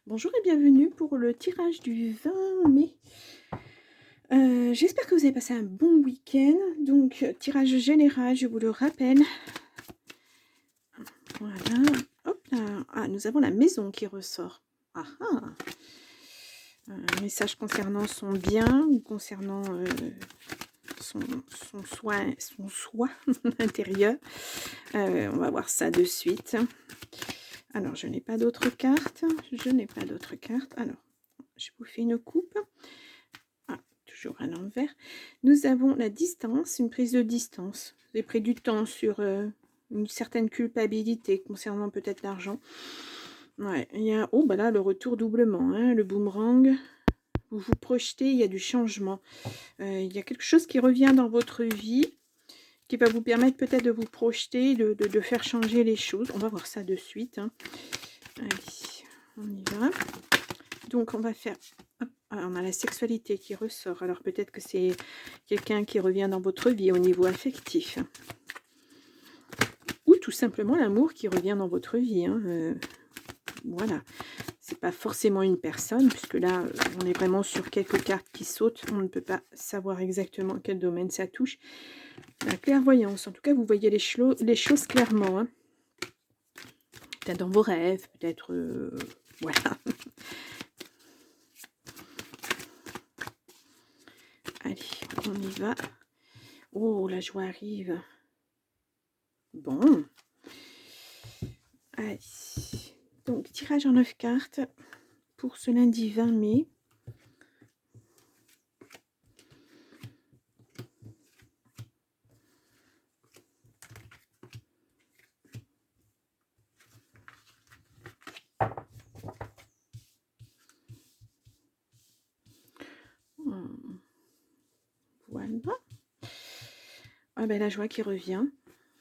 Bonjour et bienvenue pour le tirage du 20 mai. J'espère que vous avez passé un bon week-end. Donc, tirage général, je vous le rappelle. Voilà. Hop là. Ah, nous avons la maison qui ressort. Ah ah. Un message concernant son bien ou concernant son, son soi intérieur. On va voir ça de suite. Alors, je n'ai pas d'autres cartes. Je n'ai pas d'autres cartes. Alors, je vous fais une coupe. Ah, toujours à l'envers. Nous avons la distance, une prise de distance. Vous avez pris du temps sur une certaine culpabilité concernant peut-être l'argent. Ouais, il y a, oh, bah là, le retour doublement, hein, le boomerang. Vous vous projetez, il y a du changement. Il y a quelque chose qui revient dans votre vie, qui va vous permettre peut-être de vous projeter, de faire changer les choses. On va voir ça de suite. Hein. Allez, on y va. Donc, on va faire... Hop, on a la sexualité qui ressort. Alors, peut-être que c'est quelqu'un qui revient dans votre vie au niveau affectif. Ou tout simplement l'amour qui revient dans votre vie. Hein. Voilà. C'est pas forcément une personne, puisque là, on est vraiment sur quelques cartes qui sautent. On ne peut pas savoir exactement quel domaine ça touche. La clairvoyance. En tout cas, vous voyez les choses clairement. Hein. Peut-être dans vos rêves, peut-être... voilà. Allez, on y va. Oh, la joie arrive. Bon. Allez. Donc, tirage en 9 cartes pour ce lundi 20 mai. Voilà. Ah ben, la joie qui revient.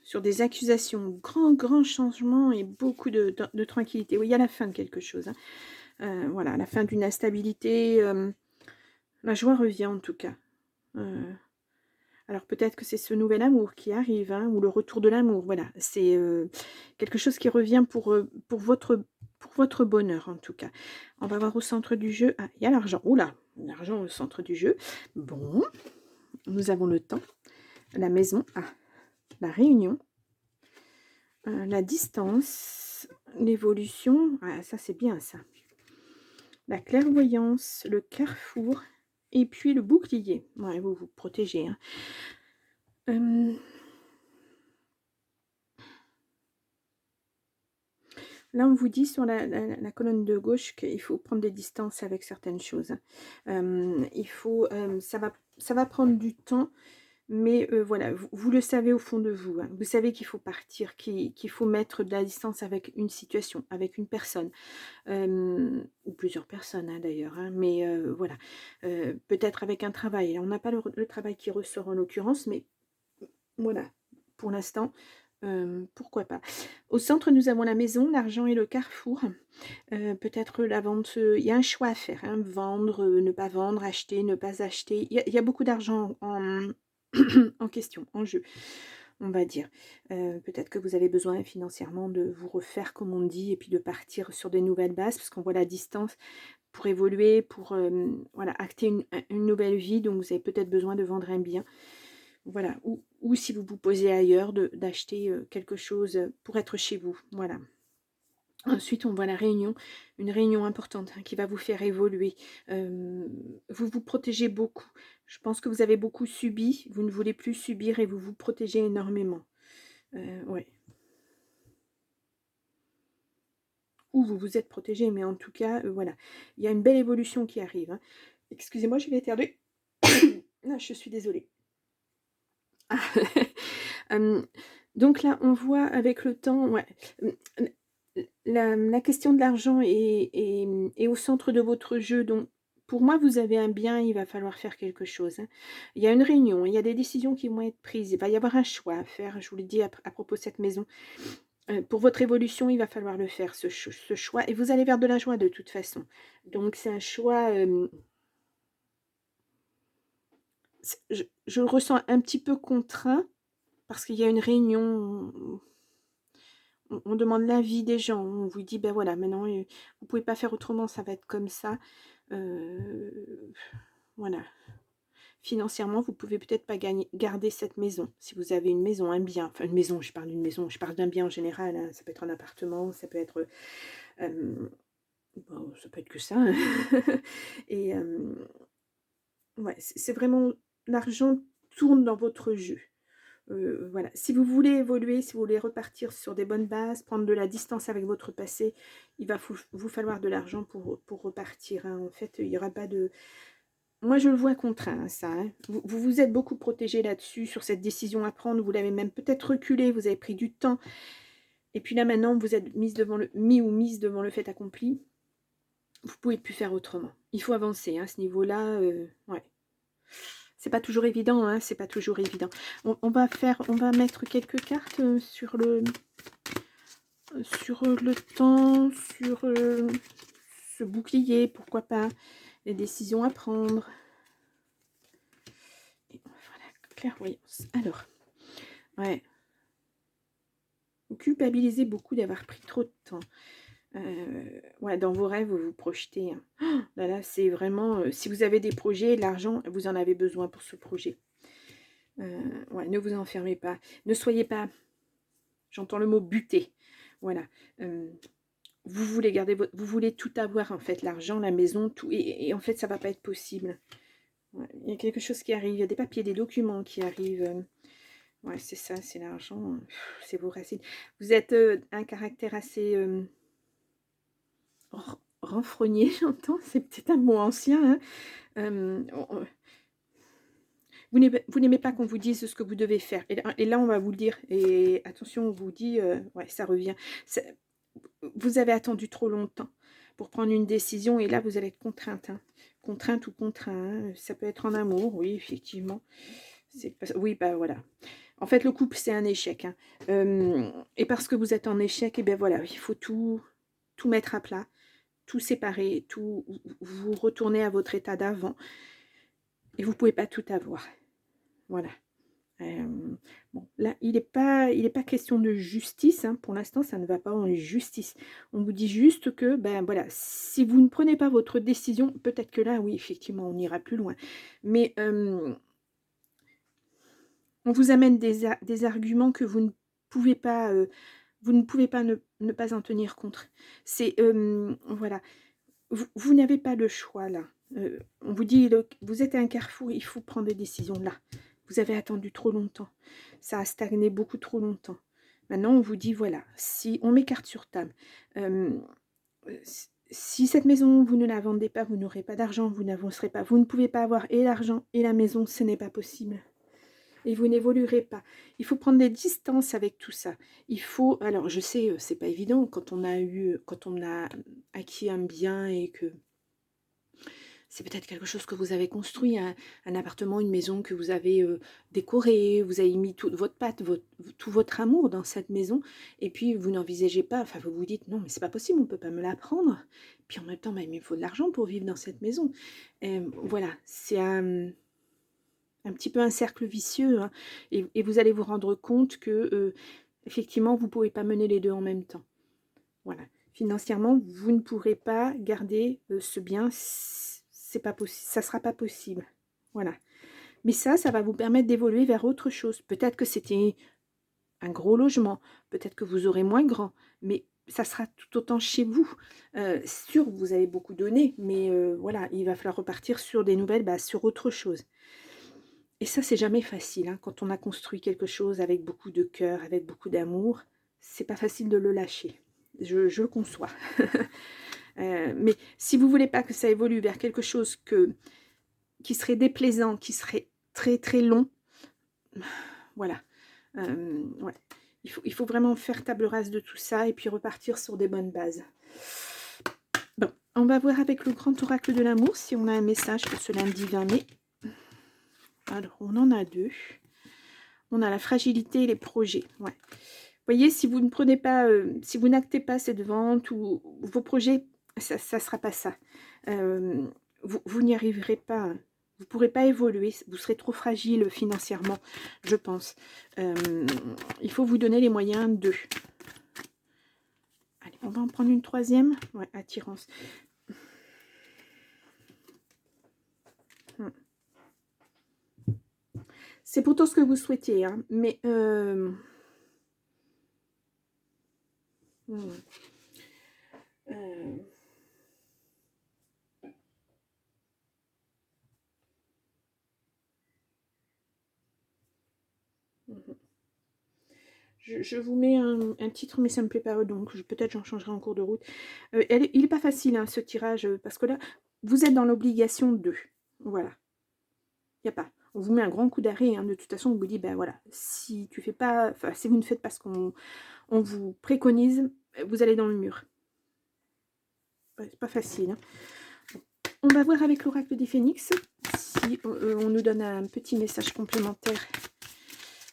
Sur des accusations, grand changement et beaucoup de tranquillité. Oui, il y a la fin de quelque chose. Hein. Voilà, la fin d'une instabilité. La joie revient en tout cas. Alors peut-être que c'est ce nouvel amour qui arrive, hein, ou le retour de l'amour. Voilà, c'est quelque chose qui revient pour votre bonheur en tout cas. On va voir au centre du jeu. Ah, il y a l'argent. Oula, l'argent au centre du jeu. Bon, nous avons le temps. La maison. Ah, la réunion. La distance, l'évolution, ah, ça c'est bien ça. La clairvoyance, le carrefour et puis le bouclier. Ouais, vous vous protégez. Hein. Là, on vous dit sur la colonne de gauche qu'il faut prendre des distances avec certaines choses. Il faut, ça va prendre du temps. Mais voilà, vous le savez au fond de vous. Hein. Vous savez qu'il faut partir, qu'il faut mettre de la distance avec une situation, avec une personne. Ou plusieurs personnes hein, d'ailleurs. Hein. Mais voilà, peut-être avec un travail. On n'a pas le travail qui ressort en l'occurrence, mais voilà, pour l'instant, pourquoi pas. Au centre, nous avons la maison, l'argent et le carrefour. Peut-être la vente, il y a un choix à faire. Hein. Vendre, ne pas vendre, acheter, ne pas acheter. Il y a beaucoup d'argent en question, en jeu, on va dire. Peut-être que vous avez besoin financièrement de vous refaire, comme on dit, et puis de partir sur des nouvelles bases, parce qu'on voit la distance pour évoluer, pour voilà, acter une nouvelle vie. Donc, vous avez peut-être besoin de vendre un bien. Voilà. Ou si vous vous posez ailleurs, d'acheter quelque chose pour être chez vous. Voilà. Ensuite, on voit la réunion, une réunion importante hein, qui va vous faire évoluer. Vous vous protégez beaucoup. Je pense que vous avez beaucoup subi. Vous ne voulez plus subir et vous vous protégez énormément. Ouais. Ou vous vous êtes protégé, mais en tout cas, voilà. Il y a une belle évolution qui arrive. Hein. Excusez-moi, je vais éternuer. Ah, je suis désolée. Ah. Donc là, on voit avec le temps... Ouais. La question de l'argent est au centre de votre jeu. Donc, pour moi, vous avez un bien, il va falloir faire quelque chose. Hein. Il y a une réunion, il y a des décisions qui vont être prises. Il va y avoir un choix à faire, je vous l'ai dit à propos de cette maison. Pour votre évolution, il va falloir le faire, ce choix. Et vous allez vers de la joie de toute façon. Donc, c'est un choix... je le ressens un petit peu contraint parce qu'il y a une réunion... on demande l'avis des gens. On vous dit, ben voilà, maintenant, vous pouvez pas faire autrement, ça va être comme ça. Voilà. Financièrement, vous pouvez peut-être pas garder cette maison. Si vous avez une maison, un bien, enfin une maison, je parle d'une maison, je parle d'un bien en général, hein, ça peut être un appartement, ça peut être... bon, ça peut être que ça. Hein. Et ouais, c'est vraiment... L'argent tourne dans votre jeu. Voilà. Si vous voulez évoluer, si vous voulez repartir sur des bonnes bases, prendre de la distance avec votre passé, il va vous falloir de l'argent pour repartir. Hein. En fait, il n'y aura pas de... Moi, je le vois contraint, ça. Hein. Vous êtes beaucoup protégé là-dessus, sur cette décision à prendre. Vous l'avez même peut-être reculé, vous avez pris du temps. Et puis là, maintenant, vous êtes mise devant le fait accompli. Vous ne pouvez plus faire autrement. Il faut avancer, hein, à ce niveau-là. Ouais. C'est pas toujours évident, hein, c'est pas toujours évident. On va mettre quelques cartes sur le temps, sur ce bouclier, pourquoi pas, les décisions à prendre. Et voilà, clairvoyance. Alors, ouais. Vous culpabilisez beaucoup d'avoir pris trop de temps. Ouais, dans vos rêves, vous vous projetez. Hein. Oh, là, c'est vraiment... si vous avez des projets, l'argent, vous en avez besoin pour ce projet. Ouais, ne vous enfermez pas. Ne soyez pas... J'entends le mot buter. Voilà. Vous voulez garder vous voulez tout avoir, en fait. L'argent, la maison, tout. Et en fait, ça ne va pas être possible. Ouais, il y a quelque chose qui arrive. Il y a des papiers, des documents qui arrivent. Ouais, c'est ça, c'est l'argent. C'est vos racines. Vous êtes un caractère assez... renfrogné, j'entends, c'est peut-être un mot ancien. Hein. Vous n'aimez pas qu'on vous dise ce que vous devez faire. Et là, on va vous le dire. Et attention, on vous dit, ouais, ça revient. Vous avez attendu trop longtemps pour prendre une décision. Et là, vous allez être contrainte. Hein. Contrainte ou contraint. Hein. Ça peut être en amour, oui, effectivement. Oui, bah voilà. En fait, le couple, c'est un échec. Hein. Et parce que vous êtes en échec, et bien voilà, il faut tout mettre à plat. Tout séparer, tout, vous retournez à votre état d'avant et vous ne pouvez pas tout avoir. Voilà. Bon, là, il n'est pas question de justice. Hein. Pour l'instant, ça ne va pas en justice. On vous dit juste que, ben voilà, si vous ne prenez pas votre décision, peut-être que là, oui, effectivement, on ira plus loin. Mais on vous amène des arguments que vous ne pouvez pas, ne pas en tenir compte. C'est, voilà. Vous n'avez pas le choix là. On vous dit, vous êtes à un carrefour, il faut prendre des décisions là. Vous avez attendu trop longtemps. Ça a stagné beaucoup trop longtemps. Maintenant, on vous dit, voilà, si on met carte sur table, si cette maison, vous ne la vendez pas, vous n'aurez pas d'argent, vous n'avancerez pas. Vous ne pouvez pas avoir et l'argent et la maison, ce n'est pas possible. Et vous n'évoluerez pas. Il faut prendre des distances avec tout ça. Il faut, alors je sais, c'est pas évident quand on a acquis un bien et que c'est peut-être quelque chose que vous avez construit, un appartement, une maison que vous avez décoré, vous avez mis toute votre patte, tout votre amour dans cette maison, et puis vous n'envisagez pas, enfin vous vous dites non mais c'est pas possible, on ne peut pas me la prendre. Puis en même temps, mais il me faut de l'argent pour vivre dans cette maison. Voilà, c'est un petit peu un cercle vicieux, hein, et vous allez vous rendre compte que effectivement vous ne pouvez pas mener les deux en même temps. Voilà, financièrement vous ne pourrez pas garder ce bien, c'est pas possible, ça sera pas possible. Voilà, mais ça va vous permettre d'évoluer vers autre chose. Peut-être que c'était un gros logement, peut-être que vous aurez moins grand, mais ça sera tout autant chez vous. Sûr, vous avez beaucoup donné, mais voilà, il va falloir repartir sur des nouvelles bases, sur autre chose. Et ça, c'est jamais facile. Hein. Quand on a construit quelque chose avec beaucoup de cœur, avec beaucoup d'amour, c'est pas facile de le lâcher. Je le conçois. Mais si vous voulez pas que ça évolue vers quelque chose qui serait déplaisant, qui serait très très long, voilà. Ouais. Il faut vraiment faire table rase de tout ça et puis repartir sur des bonnes bases. Bon, on va voir avec le grand oracle de l'amour si on a un message pour ce lundi 20 mai. Alors, on en a deux. On a la fragilité et les projets. Ouais. Vous voyez, si vous ne prenez pas, si vous n'actez pas cette vente ou vos projets, ça ne sera pas ça. Vous n'y arriverez pas. Vous ne pourrez pas évoluer. Vous serez trop fragile financièrement, je pense. Il faut vous donner les moyens de... On va en prendre une troisième. Ouais, attirance. C'est pourtant ce que vous souhaitiez, hein, mais... Je vous mets un titre, mais ça me plaît pas, donc peut-être j'en changerai en cours de route. Il n'est pas facile, hein, ce tirage, parce que là, vous êtes dans l'obligation de. Voilà. Il n'y a pas. On vous met un grand coup d'arrêt, hein, de toute façon, on vous dit, ben voilà, si tu fais pas, enfin, si vous ne faites pas ce qu'on vous préconise, vous allez dans le mur. Ouais, c'est pas facile, hein. On va voir avec l'oracle des phénix si on nous donne un petit message complémentaire,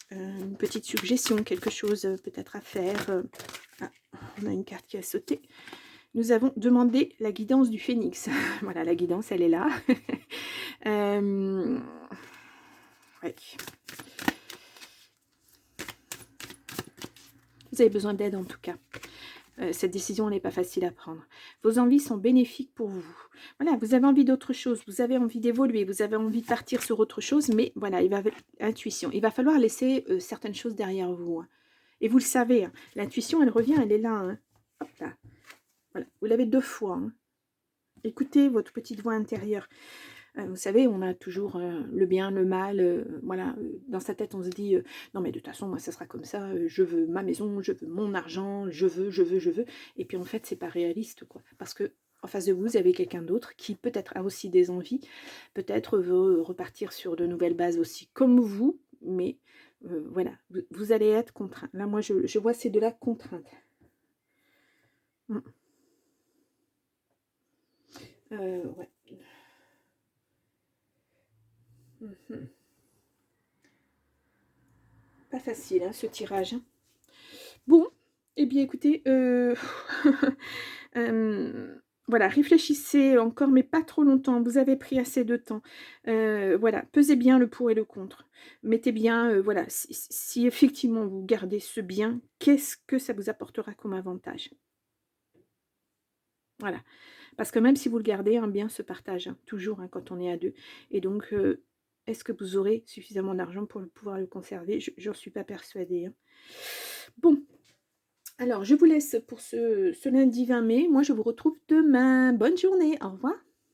une petite suggestion, quelque chose peut-être à faire. Ah, on a une carte qui a sauté. Nous avons demandé la guidance du phénix. Voilà, la guidance, elle est là. Ouais. Vous avez besoin d'aide en tout cas. Cette décision n'est pas facile à prendre. Vos envies sont bénéfiques pour vous. Voilà, vous avez envie d'autre chose, vous avez envie d'évoluer, vous avez envie de partir sur autre chose, mais voilà, intuition. Il va falloir laisser certaines choses derrière vous, hein. Et vous le savez, hein, l'intuition, elle revient, elle est là, hein. Hop là. Voilà, vous l'avez 2 fois, hein. Écoutez votre petite voix intérieure. Vous savez, on a toujours le bien, le mal, voilà, dans sa tête on se dit non mais de toute façon moi ça sera comme ça, je veux ma maison, je veux mon argent, je veux, et puis en fait c'est pas réaliste quoi, parce que en face de vous, vous avez quelqu'un d'autre qui peut-être a aussi des envies, peut-être veut repartir sur de nouvelles bases aussi comme vous, mais voilà, vous allez être contraint. Là moi je vois c'est de la contrainte. Ouais. Mhm. Pas facile, hein, ce tirage. Bon, eh bien écoutez, voilà, réfléchissez encore, mais pas trop longtemps. Vous avez pris assez de temps. Voilà, pesez bien le pour et le contre. Mettez bien, voilà, si effectivement vous gardez ce bien, qu'est-ce que ça vous apportera comme avantage? Voilà, parce que même si vous le gardez, un bien se partage, hein, toujours, hein, quand on est à 2. Et donc, est-ce que vous aurez suffisamment d'argent pour pouvoir le conserver? J'en suis pas persuadée, hein. Bon, alors je vous laisse pour ce lundi 20 mai. Moi, je vous retrouve demain. Bonne journée, au revoir.